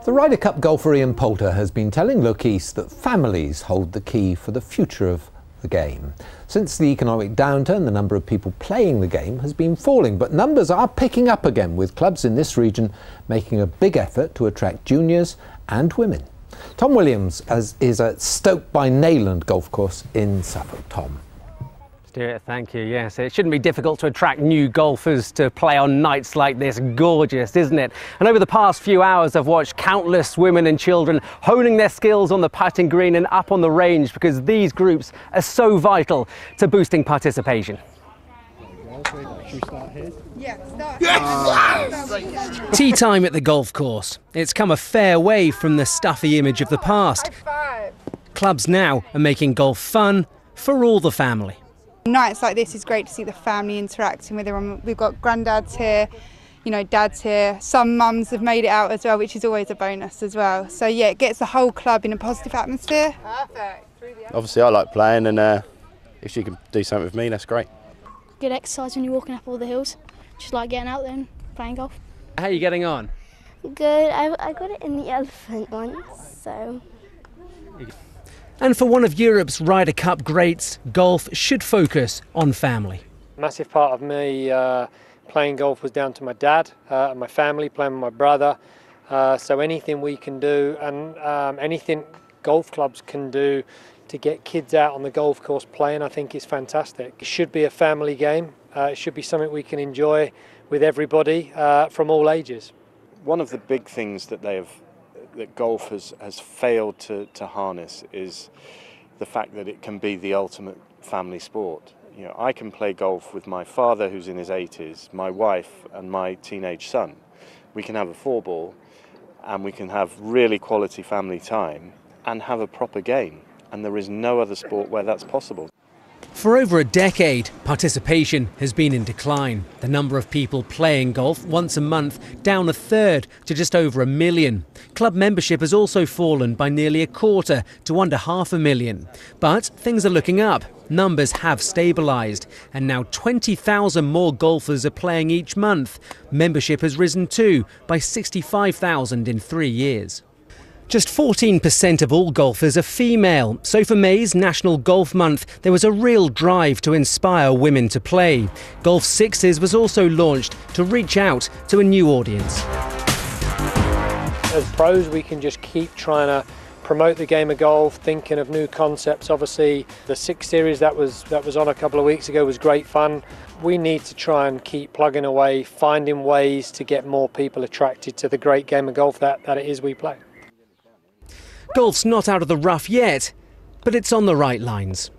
The Ryder Cup golfer Ian Poulter has been telling Look East that families hold the key for the future of the game. Since the economic downturn, the number of people playing the game has been falling, but numbers are picking up again, with clubs in this region making a big effort to attract juniors and women. Tom Williams is at Stoke by Nayland Golf Course in Suffolk. Tom. Stuart, thank you. Yes, it shouldn't be difficult to attract new golfers to play on nights like this. Gorgeous, isn't it? And over the past few hours, I've watched countless women and children honing their skills on the putting green and up on the range, because these groups are so vital to boosting participation. Tea time at the golf course. It's come a fair way from the stuffy image of the past. Clubs now are making golf fun for all the family. Nights like this is great to see the family interacting with everyone. We've got granddads here, you know, dads here. Some mums have made it out as well, which is always a bonus as well. So yeah, it gets the whole club in a positive atmosphere. Perfect. Obviously I like playing, and if she can do something with me, that's great. Good exercise when you're walking up all the hills. Just like getting out there and playing golf. How are you getting on? Good. I got it in the elephant once, so... And for one of Europe's Ryder Cup greats, golf should focus on family. A massive part of me playing golf was down to my dad and my family, playing with my brother. So anything we can do, and anything golf clubs can do to get kids out on the golf course playing, I think is fantastic. It should be a family game. It should be something we can enjoy with everybody from all ages. One of the big things that golf has failed to harness is the fact that it can be the ultimate family sport. You know, I can play golf with my father, who's in his 80s, my wife and my teenage son. We can have a 4-ball and we can have really quality family time and have a proper game. And there is no other sport where that's possible. For over a decade, participation has been in decline. The number of people playing golf once a month down a third to just over 1 million. Club membership has also fallen by nearly a quarter to under 500,000. But things are looking up. Numbers have stabilised, and now 20,000 more golfers are playing each month. Membership has risen too, by 65,000 in 3 years. Just 14% of all golfers are female, so for May's National Golf Month there was a real drive to inspire women to play. Golf Sixes was also launched to reach out to a new audience. As pros, we can just keep trying to promote the game of golf, thinking of new concepts. Obviously the Six Series that was on a couple of weeks ago was great fun. We need to try and keep plugging away, finding ways to get more people attracted to the great game of golf that it is we play. Golf's not out of the rough yet, but it's on the right lines.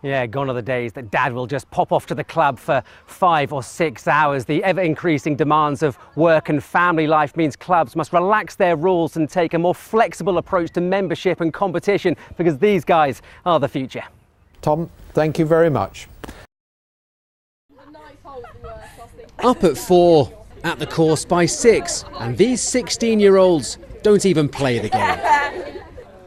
Yeah, gone are the days that Dad will just pop off to the club for 5 or 6 hours. The ever-increasing demands of work and family life means clubs must relax their rules and take a more flexible approach to membership and competition, because these guys are the future. Tom, thank you very much. Up at 4, at the course by 6, and these 16-year-olds don't even play the game.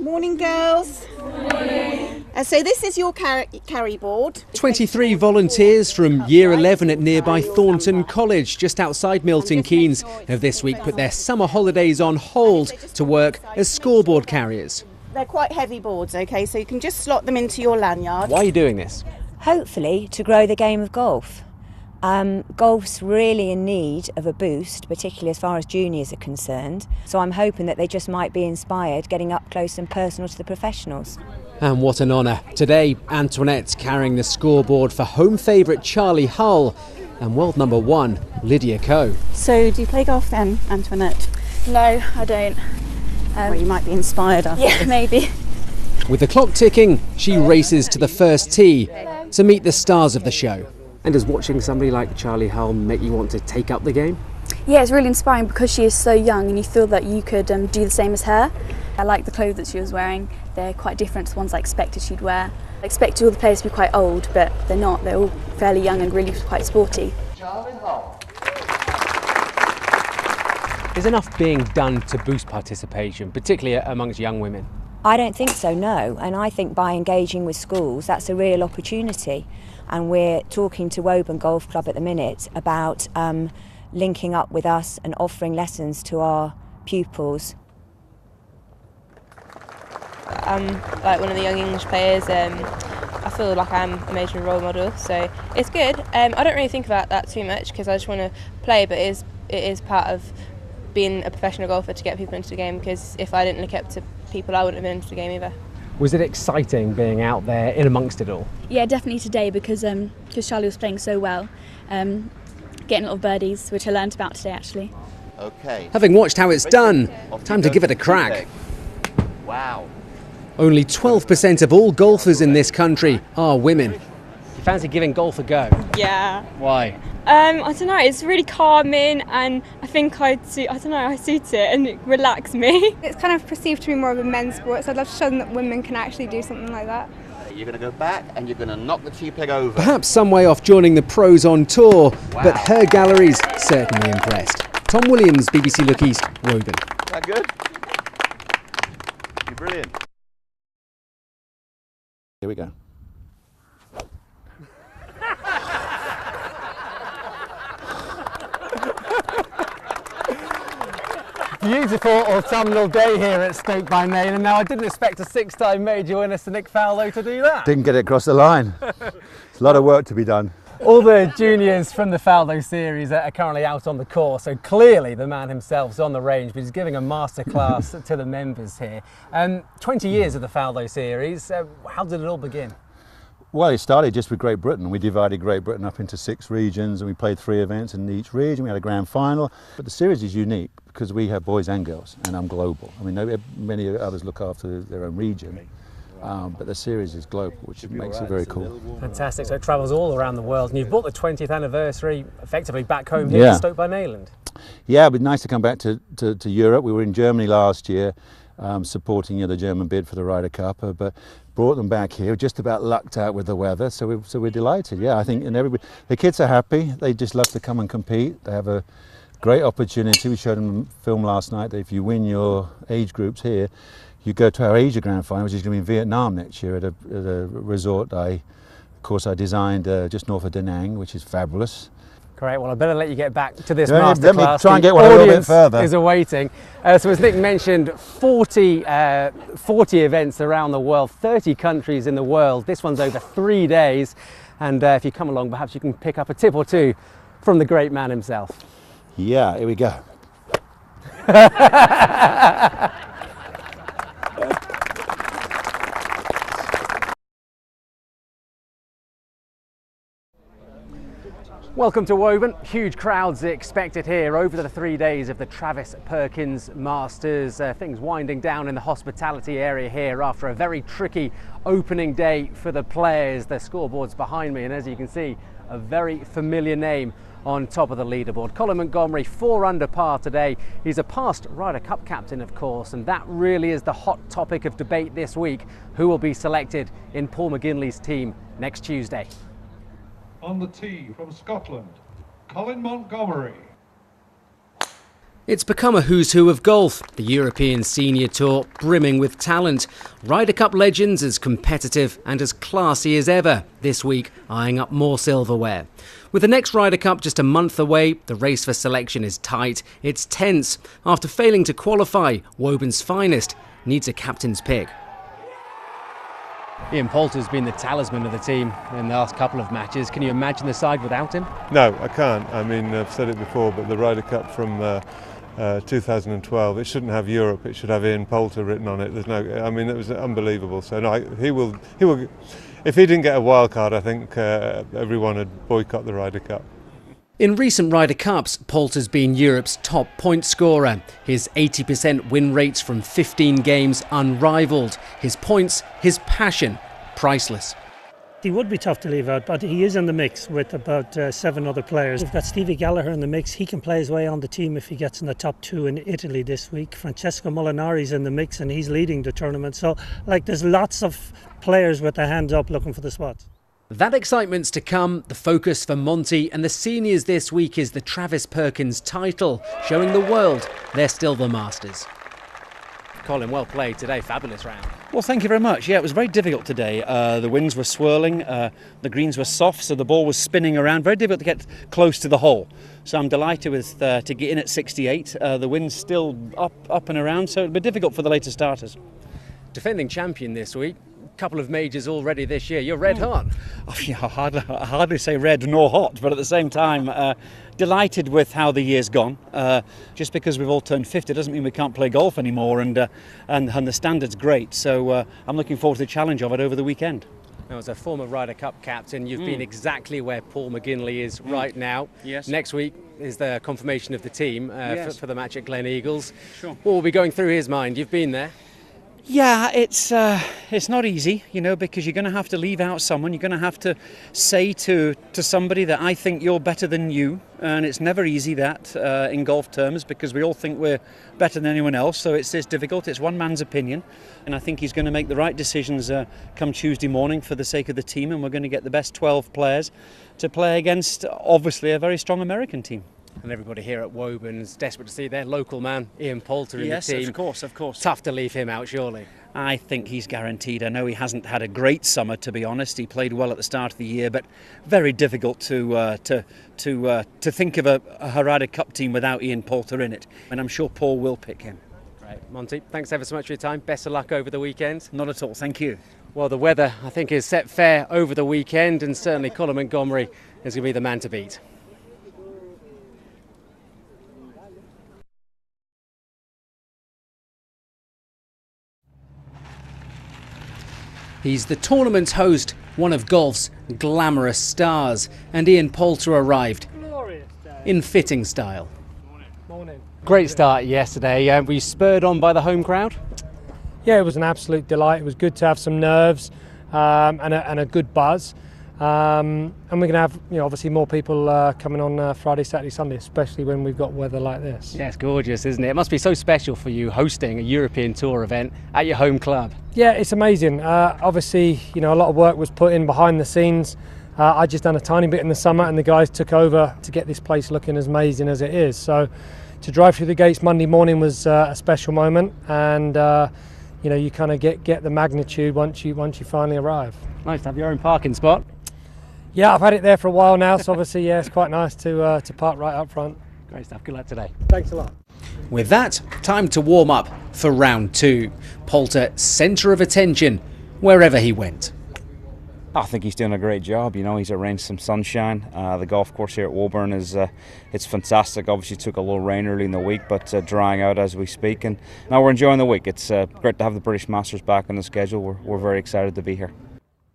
Morning, girls. Morning. So this is your carry board. 23 volunteers from Year 11 at nearby Thornton College, just outside Milton Keynes, have this week put their summer holidays on hold to work as scoreboard carriers. They're quite heavy boards, OK, so you can just slot them into your lanyard. Why are you doing this? Hopefully to grow the game of golf. Golf's really in need of a boost, particularly as far as juniors are concerned. So I'm hoping that they just might be inspired getting up close and personal to the professionals. And what an honour. Today, Antoinette's carrying the scoreboard for home favourite Charlie Hull and world number 1, Lydia Ko. So do you play golf then, Antoinette? No, I don't. Well, you might be inspired after. Yeah, maybe. With the clock ticking, she races to the first tee to meet the stars of the show. And does watching somebody like Charlie Hull make you want to take up the game? Yeah, it's really inspiring because she is so young and you feel that you could do the same as her. I like the clothes that she was wearing. They're quite different to the ones I expected she'd wear. I expected all the players to be quite old, but they're not. They're all fairly young and really quite sporty. Is enough being done to boost participation, particularly amongst young women? I don't think so, no. And I think by engaging with schools, that's a real opportunity. And we're talking to Woburn Golf Club at the minute about linking up with us and offering lessons to our pupils. I'm like one of the young English players. I feel like I'm a major role model, so it's good. I don't really think about that too much because I just want to play, but it is part of being a professional golfer to get people into the game, because if I didn't look up to people, I wouldn't have been into the game either. Was it exciting being out there in amongst it all? Yeah, definitely today because Charlie was playing so well, getting a lot of birdies, which I learnt about today actually. Okay. Having watched how it's done, time to give it a crack. Wow. Only 12% of all golfers in this country are women. You fancy giving golf a go? Yeah. Why? I don't know, it's really calming and I think I suit it and it relaxes me. It's kind of perceived to be more of a men's sport, so I'd love to show them that women can actually do something like that. You're going to go back and you're going to knock the tee peg over. Perhaps some way off joining the pros on tour, but her gallery's certainly impressed. Tom Williams, BBC Look East, Woburn. Is that good? You're brilliant. Here we go. Beautiful autumnal day here at Stoke-by-Nayland. Now, I didn't expect a six-time major winner, Sir Nick Faldo, to do that. Didn't get it across the line. It's a lot of work to be done. All the juniors from the Faldo series are currently out on the course, so clearly the man himself's on the range, but he's giving a masterclass to the members here. 20 years of the Faldo series, how did it all begin? Well, it started just with Great Britain. We divided Great Britain up into 6 regions and we played 3 events in each region. We had a grand final. But the series is unique because we have boys and girls and I'm global. I mean, many others look after their own region, but the series is global, which makes it very cool. Fantastic. So it travels all around the world and you've brought the 20th anniversary effectively back home here to Stoke-by-Nayland. Yeah, it was nice to come back to Europe. We were in Germany last year. Supporting the German bid for the Ryder Cup, but brought them back here. Just about lucked out with the weather, so we're delighted. Yeah, I think, and everybody, the kids are happy. They just love to come and compete. They have a great opportunity. We showed them a film last night that if you win your age groups here, you go to our Asia Grand Final, which is going to be in Vietnam next year at a resort of course I designed just north of Da Nang, which is fabulous. Great, well I better let you get back to this masterclass. Let me try and get one a little bit further. Is awaiting. So as Nick mentioned, 40 events around the world, 30 countries in the world. This one's over 3 days, and if you come along, perhaps you can pick up a tip or two from the great man himself. Yeah, here we go. Welcome to Woburn. Huge crowds expected here over the 3 days of the Travis Perkins Masters. Things winding down in the hospitality area here after a very tricky opening day for the players. The scoreboard's behind me, and as you can see, a very familiar name on top of the leaderboard. Colin Montgomery, 4 under par today. He's a past Ryder Cup captain, of course, and that really is the hot topic of debate this week. Who will be selected in Paul McGinley's team next Tuesday? On the tee from Scotland, Colin Montgomery. It's become a who's who of golf, the European Senior Tour brimming with talent. Ryder Cup legends as competitive and as classy as ever, this week eyeing up more silverware. With the next Ryder Cup just a month away, the race for selection is tight, it's tense. After failing to qualify, Woburn's finest needs a captain's pick. Ian Poulter's been the talisman of the team in the last couple of matches. Can you imagine the side without him? No, I can't. I mean, I've said it before, but the Ryder Cup from 2012, it shouldn't have Europe. It should have Ian Poulter written on it. There's no. I mean, it was unbelievable. So no, he will. If he didn't get a wild card, I think everyone would boycott the Ryder Cup. In recent Ryder Cups, Poulter's been Europe's top point scorer. His 80% win rates from 15 games unrivalled. His points, his passion, priceless. He would be tough to leave out, but he is in the mix with about 7 other players. We've got Stevie Gallagher in the mix. He can play his way on the team if he gets in the top 2 in Italy this week. Francesco Molinari's in the mix and he's leading the tournament. So, there's lots of players with their hands up looking for the spots. That excitement's to come. The focus for Monty and the seniors this week is the Travis Perkins title, showing the world they're still the masters. Colin, well played today, fabulous round. Well, thank you very much. Yeah, it was very difficult today. The winds were swirling, the greens were soft, so the ball was spinning around. Very difficult to get close to the hole. So I'm delighted with to get in at 68. The wind's still up and around, so it'll be difficult for the later starters. Defending champion this week. Couple of majors already this year. You're red hot. Oh, yeah, I hardly say red nor hot, but at the same time, delighted with how the year's gone. Just because we've all turned 50 doesn't mean we can't play golf anymore, and the standard's great. So I'm looking forward to the challenge of it over the weekend. Now, as a former Ryder Cup captain, you've been exactly where Paul McGinley is right now. Yes. Next week is the confirmation of the team Yes. for the match at Glen Eagles. Sure. What will be going through his mind? You've been there. Yeah, it's not easy, you know, because you're going to have to leave out someone. You're going to have to say to somebody that I think you're better than you, and it's never easy that in golf terms, because we all think we're better than anyone else. So it's difficult. It's one man's opinion, and I think he's going to make the right decisions come Tuesday morning for the sake of the team, and we're going to get the best 12 players to play against, obviously, a very strong American team. And everybody here at Woburn is desperate to see their local man, Ian Poulter, in the team. Yes, of course. Tough to leave him out, surely. I think he's guaranteed. I know he hasn't had a great summer, to be honest. He played well at the start of the year, but very difficult to think of a Ryder Cup team without Ian Poulter in it. And I'm sure Paul will pick him. Right, Monty, thanks ever so much for your time. Best of luck over the weekend. Not at all, thank you. Well, the weather, I think, is set fair over the weekend, and certainly Colin Montgomery is going to be the man to beat. He's the tournament's host, one of golf's glamorous stars, and Ian Poulter arrived in fitting style. Morning. Great start yesterday. Were you spurred on by the home crowd? Yeah, it was an absolute delight. It was good to have some nerves and a good buzz. And we're going to have, obviously more people coming on Friday, Saturday, Sunday, especially when we've got weather like this. Yeah, it's gorgeous, isn't it? It must be so special for you hosting a European Tour event at your home club. Yeah, it's amazing. Obviously, a lot of work was put in behind the scenes. I just done a tiny bit in the summer, and the guys took over to get this place looking as amazing as it is. So to drive through the gates Monday morning was a special moment, and you kind of get the magnitude once you finally arrive. Nice to have your own parking spot. Yeah, I've had it there for a while now, so obviously, yeah, it's quite nice to park right up front. Great stuff. Good luck today. Thanks a lot. With that, time to warm up for round two. Poulter, centre of attention wherever he went. I think he's doing a great job. He's arranged some sunshine. The golf course here at Woburn is it's fantastic. Obviously took a little rain early in the week, but drying out as we speak. And now we're enjoying the week. It's great to have the British Masters back on the schedule. We're very excited to be here.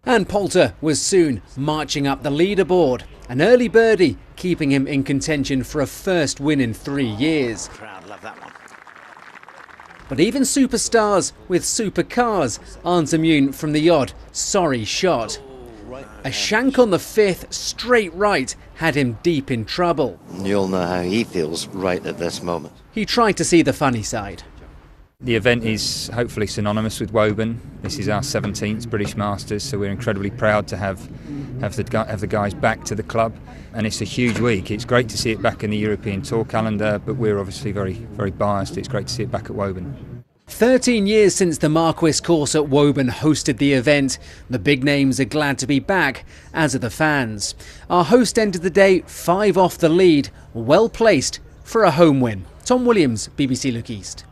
And Poulter was soon marching up the leaderboard. An early birdie keeping him in contention for a first win in 3 years. Crowd love that one. But even superstars with supercars aren't immune from the odd sorry shot. A shank on the fifth straight right had him deep in trouble. You'll know how he feels right at this moment. He tried to see the funny side. The event is hopefully synonymous with Woburn. This is our 17th British Masters, so we're incredibly proud to have the guys back to the club, and it's a huge week. It's great to see it back in the European Tour calendar, but we're obviously very, very biased. It's great to see it back at Woburn. 13 years since the Marquis course at Woburn hosted the event. The big names are glad to be back, as are the fans. Our host ended the day 5 off the lead, well placed for a home win. Tom Williams, BBC Look East.